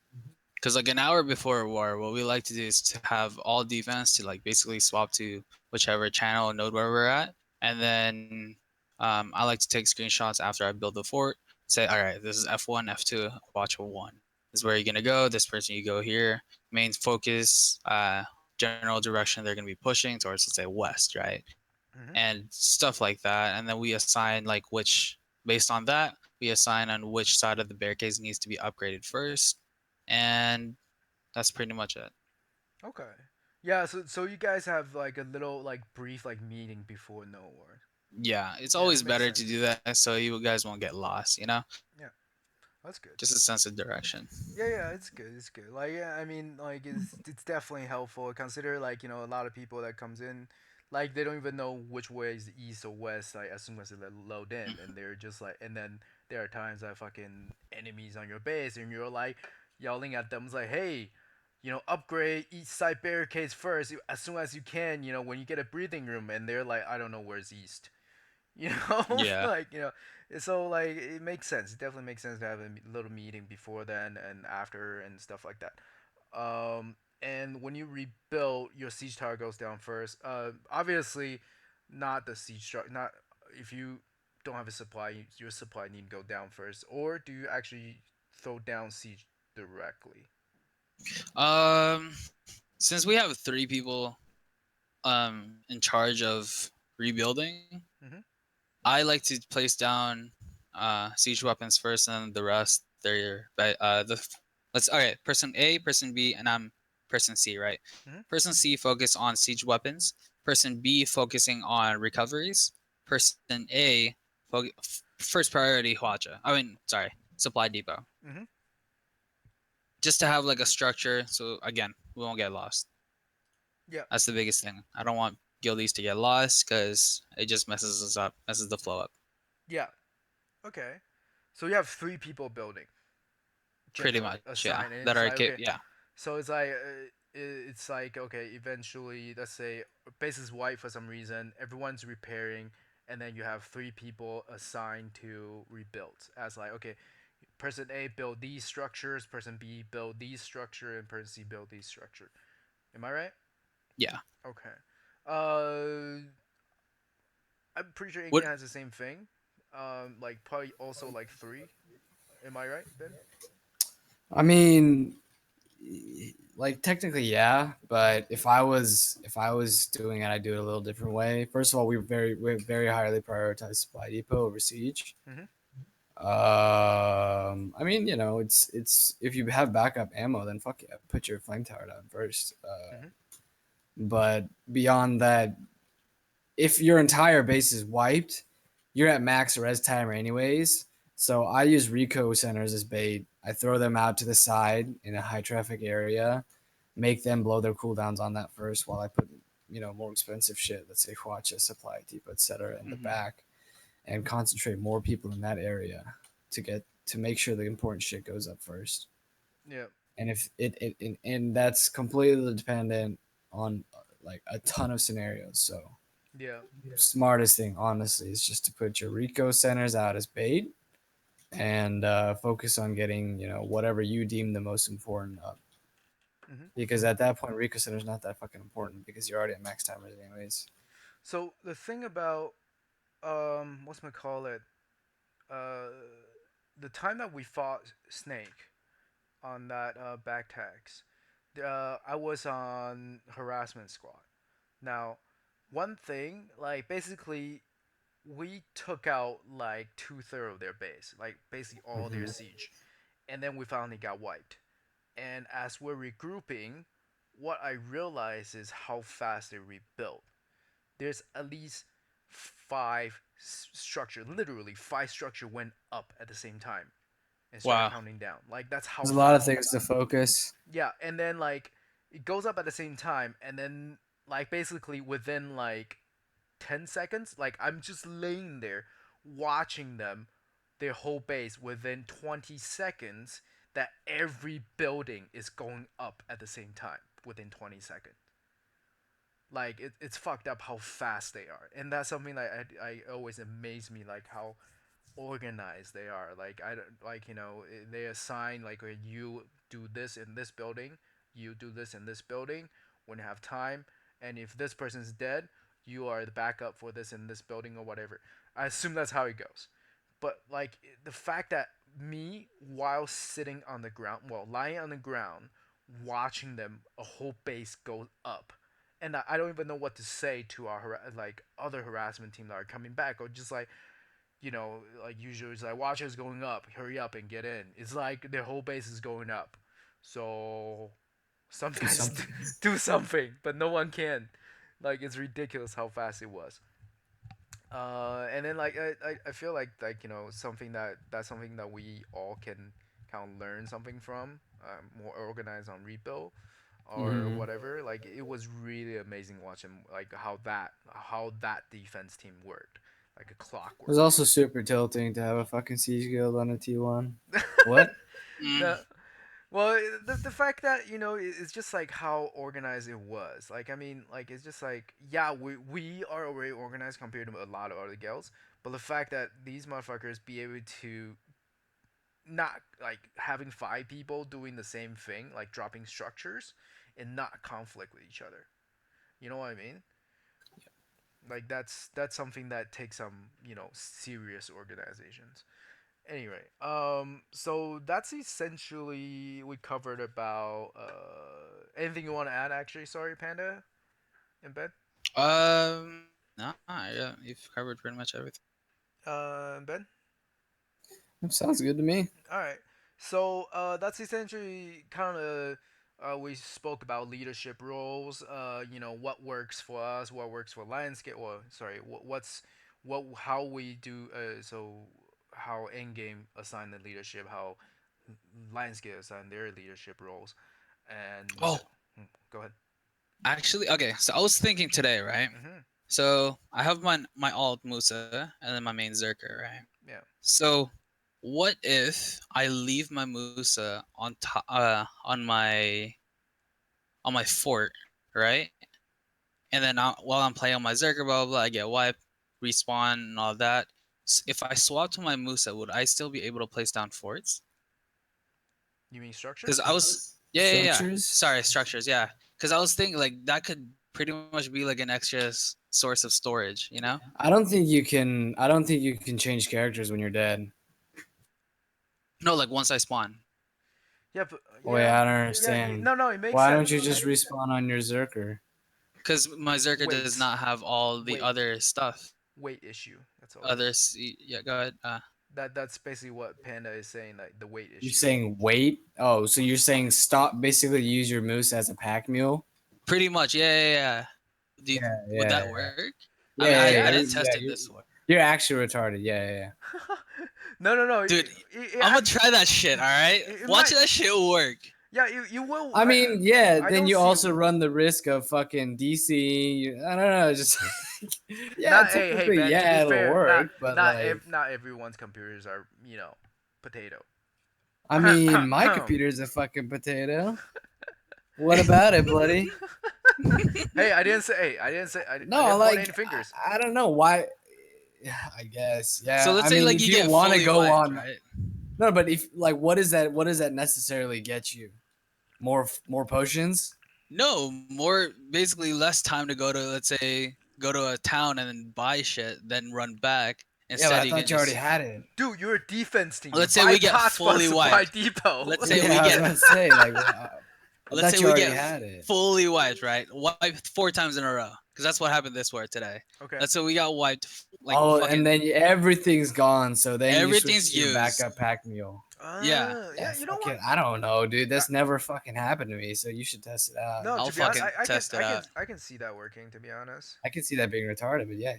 Because like an hour before a war, what we like to do is to have all defense to like basically swap to whichever channel or node where we're at, and then I like to take screenshots after I build the fort. Say, all right, this is F1, F2, watch one. This is where you're gonna go. This person you go here. Main focus, general direction they're gonna be pushing towards, let's say west, right? Mhm. And stuff like that. And then we assign like which, based on that, we assign on which side of the barricades needs to be upgraded first, and that's pretty much it. Okay. Yeah. So you guys have like a little like brief like meeting before no war. Yeah, it's Yeah, always that makes better to sense. do that so you guys won't get lost, you know? Yeah, that's good. Just a sense of direction. Yeah, it's good. It's good. Like, yeah, I mean, like, it's definitely helpful. Consider like a lot of people that comes in, like they don't even know which way is east or west. Like as soon as they load in, and they're just like, and then there are times that fucking enemies on your base, and you're like yelling at them, it's like, hey, upgrade east side barricades first as soon as you can. When you get a breathing room, and they're like, I don't know where's east. you know Yeah. like so like it makes sense. It definitely makes sense to have a little meeting before then and after and stuff like that. And when you rebuild, your siege tower goes down first. Obviously not the siege tower, not if you don't have a supply, your supply need to go down first, or do you actually throw down siege directly? Since we have 3 people in charge of rebuilding, Mm-hmm. I like to place down siege weapons first, and the rest they're let's all right. Person A, person B, and I'm person C, right? Mm-hmm. Person C focus on siege weapons. Person B focusing on recoveries. Person A first priority Hwacha. I mean, sorry, supply depot. Mm-hmm. Just to have like a structure, so again we won't get lost. Yeah. That's the biggest thing. I don't want guildies to get lost because it just messes us up, messes the flow up. Yeah. Okay. So you have 3 people building Pretty generally much, yeah. assigned, and That it's are like okay. yeah. So it's like okay. Eventually, let's say base is white for some reason. Everyone's repairing, and then you have 3 people assigned to rebuild. As like okay, person A build these structures, person B build these structure, and person C build these structure. Am I right? Yeah. Okay. Uh, I'm pretty sure What Indian has the same thing. Like probably also like 3. Am I right, Ben? I mean, like technically, yeah, but if I was doing it, I'd do it a little different way. First of all, we very highly prioritize supply depot over siege. Mm-hmm. I mean, it's if you have backup ammo, then fuck yeah, put your flame tower down first. Mm-hmm. But beyond that, if your entire base is wiped, you're at max res timer anyways. So I use Rico centers as bait. I throw them out to the side in a high traffic area, make them blow their cooldowns on that first while I put, more expensive shit, let's say Hwacha, Supply Depot, etc., in the Mhm. back, and concentrate more people in that area to make sure the important shit goes up first. Yeah. And if and that's completely dependent on like a ton of scenarios. So Yeah. smartest thing, honestly, is just to put your Rico centers out as bait and focus on getting whatever you deem the most important up. Mhm. Because at that point, Rico Center is not that fucking important because you're already at max timers anyways. So the thing about what's my call it? Uh, the time that we fought Snake on that back tags, I was on harassment squad. Now, one thing, like basically, we took out like 2/3 of their base, like basically all their Hmm. siege, and then we finally got wiped. And as we're regrouping, what I realized is how fast they rebuilt. There's at least five structure, literally five structure went up at the same time and start Wow. counting down. Like that's how There's a lot of fast. things to focus. Yeah, and then like it goes up at the same time, and then like basically within like 10 seconds, like I'm just laying there watching them, their whole base within 20 seconds. That every building is going up at the same time within 20 seconds. Like it's fucked up how fast they are, and that's something that I always amaze me, like how organized they are. Like I don't like they assign like you do this in this building, you do this in this building when you have time, and if this person's dead, you are the backup for this in this building or whatever. I assume that's how it goes. But like the fact that me while sitting on the ground, well, lying on the ground, watching them a whole base go up, and I don't even know what to say to our like other harassment team that are coming back, or just like like usually it's like watch us going up, hurry up and get in. It's like their whole base is going up, so Do sometimes something. do something, but no one can. Like it's ridiculous how fast it was. And then like I feel like something that's something that we all can kind of learn something from. More organized on rebuild or Hmm. whatever. Like it was really amazing watching like how that defense team worked, like a It was clockwork. also super tilting to have a fucking siege guild on a T1. What? Mm. No, well, the fact that it's just like how organized it was. Like I mean, like it's just like yeah, we are already organized compared to a lot of other guilds, but the fact that these motherfuckers be able to not like having five people doing the same thing, like dropping structures, and not conflict with each other. You know what I mean? Like that's something that takes some serious organizations. Anyway, so that's essentially we covered about anything you want to add. Actually, sorry, Panda in bed. Nah, yeah, you've covered pretty much everything. In bed. That sounds good to me. All right. So that's essentially kind of we spoke about leadership roles. What works for us, what works for Lionsgate. Well, sorry, what how we do. So how Endgame assign the leadership, how Lionsgate assign their leadership roles, and Oh, go ahead. actually, okay. So I was thinking today, right? Mm-hmm. So I have my alt Musa and then my main Zerker, right? Yeah. So what if I leave my Musa on top on my fort, right? And then while I'm playing on my Zerker, blah, blah blah, I get wiped, respawn, and all that. If I swap to my Musa, would I still be able to place down forts? You mean Because structures? I was, yeah, yeah, yeah. Structures? Sorry, structures, yeah. Because I was thinking like that could pretty much be like an extra source of storage, you know? I don't think you can. I don't think you can change characters when you're dead. No, like once I spawn. Yeah, but Wait, yeah, I don't yeah. understand. No, no, it makes Why don't sense. you just respawn on your Zerker? Because my Zerker does Weight, not have all the weight, other stuff. weight issue. That's all it Other, is. yeah, go ahead. That's basically what Panda is saying, like the weight You're issue. saying wait? Oh, so you're saying stop? Basically, use your moose as a pack mule? Pretty much, yeah, yeah, yeah. Yeah, Would yeah, that work? I mean, yeah, yeah. I Yeah, didn't yes. test it this way. You're actually retarded. Yeah, yeah, yeah. No. Dude, I'm gonna try that shit. All right, It watch might. that shit work. Yeah, you will. I mean, yeah. I Then don't you see. also run the risk of fucking DC. I don't know. Just yeah, Not hey technically, Ben. To be yeah, it'll fair, work, but like, not everyone's computers are potato. I mean, my computer's a fucking potato. What about it, buddy? Hey, I didn't say. Hey, I No, didn't point any like fingers. I don't know why. I guess, So yeah. let's I say mean, like if you you get want to fully go wiped, on, right? no, but if like, what is that? What does that necessarily get you? More potions? No, more basically less time to go to, let's say, go to a town and then buy shit, then run back. Yeah, but Instead, I you can thought you already just, had it. Dude, you're a defense team. You let's say we get bypass Fun fully Supply wiped. Depot. Let's say Yeah, we I was get, about to say like, I let's thought say you we already get had it. fully wiped, right? Wiped 4 times in a row, because that's what happened this war today. Okay. Let's say we got wiped, like Oh, and fucking then everything's gone. So then you switch everything's to your used. backup pack mule. Yeah, Yeah, Yeah, you know fuck what? it. I don't know, dude. Uh, That's never fucking happened to me. So you should test it out. No, I'll to be honest, fucking test it out. I can see that working. To be honest. I can see that being retarded, but yeah.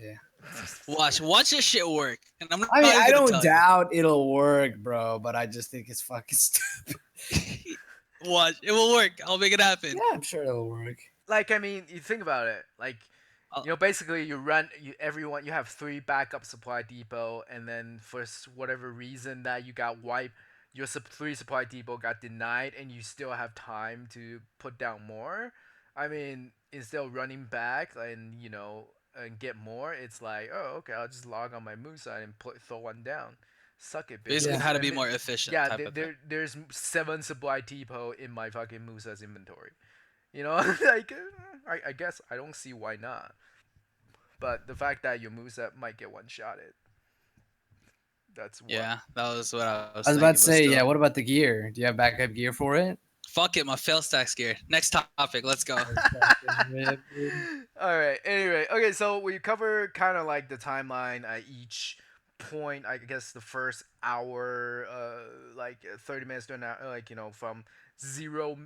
Watch this shit work, and I'm not I mean, even I gonna don't tell you. doubt it'll work, bro. But I just think it's fucking stupid. Watch, it will work. I'll make it happen. Yeah, I'm sure it'll work. Like, I mean, you think about it. Like, I'll- basically, you have 3 backup supply depot, and then for whatever reason that you got wiped, your 3 supply depot got denied, and you still have time to put down more. I mean, instead of running back and and get more, it's like, oh, okay, I'll just log on my move side and throw one down. Suck it, bitch. Basically, Yeah. how to be more efficient, Yeah, type of thing. there's 7 supply depot in my fucking Musa's inventory. You know, like I guess I don't see why not. But the fact that your Musa might get one shotted, that's what. Yeah, that was what I was I was about thinking, to but say, still. yeah. What about the gear? Do you have backup gear for it? Fuck it, my fail stacks gear. Next topic, let's go. All right. Anyway, okay. So we cover kind of like the timeline at each point. I guess the first hour, like 30 minutes to an hour, like from 0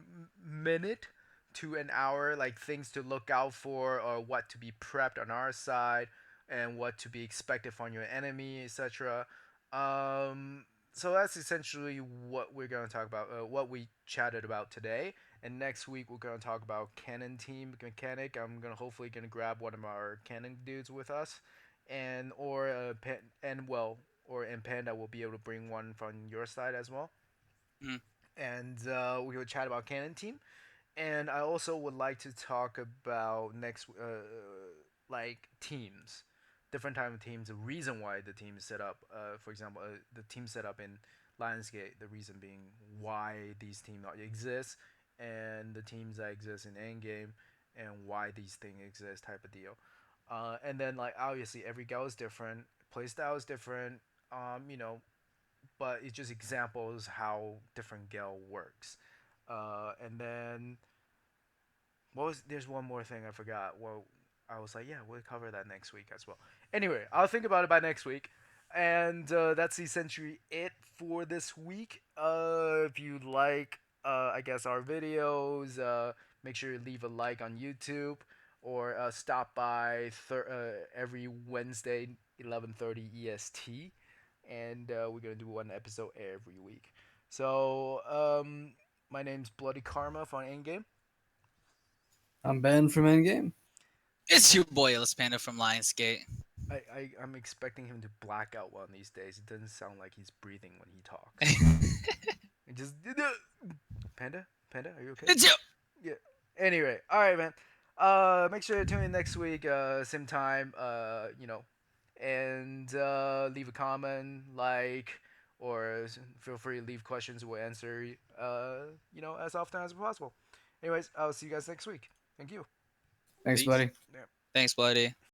minute to an hour, like things to look out for or what to be prepped on our side and what to be expected from your enemy, etc. Um, so that's essentially what we're going to talk about, what we chatted about today. And next week we're gonna talk about cannon team mechanic. I'm gonna hopefully gonna grab one of our cannon dudes with us, and or and Panda will be able to bring one from your side as well. Mm. And we will chat about cannon team. And I also would like to talk about next like teams, different type of teams. The reason why the team is set up. For example, the team set up in Lionsgate. The reason being why these teams exist and the teams that exist in Endgame and why these things exist type of deal. And then like obviously every gal is different, playstyle is different, but it's just examples how different gal works. And then there's one more thing I forgot. Well, I was like, yeah, we'll cover that next week as well. Anyway, I'll think about it by next week. And that's essentially it for this week. If you like, I guess, our videos, make sure you leave a like on YouTube or stop by every Wednesday, 11:30 EST. And we're going to do one episode every week. So, my name's Bloody Karma from Endgame. I'm Ben from Endgame. It's your boy Ellis Panda from Lionsgate. I'm expecting him to black out one of these days. It doesn't sound like he's breathing when he talks. It just Panda, are you okay? It's you. Yeah. Anyway, all right, man. Make sure to tune in next week, same time. And leave a comment, like, or feel free to leave questions. We'll answer, as often as possible. Anyways, I'll see you guys next week. Thank you. Thanks, Peace. buddy. Yeah. Thanks, buddy.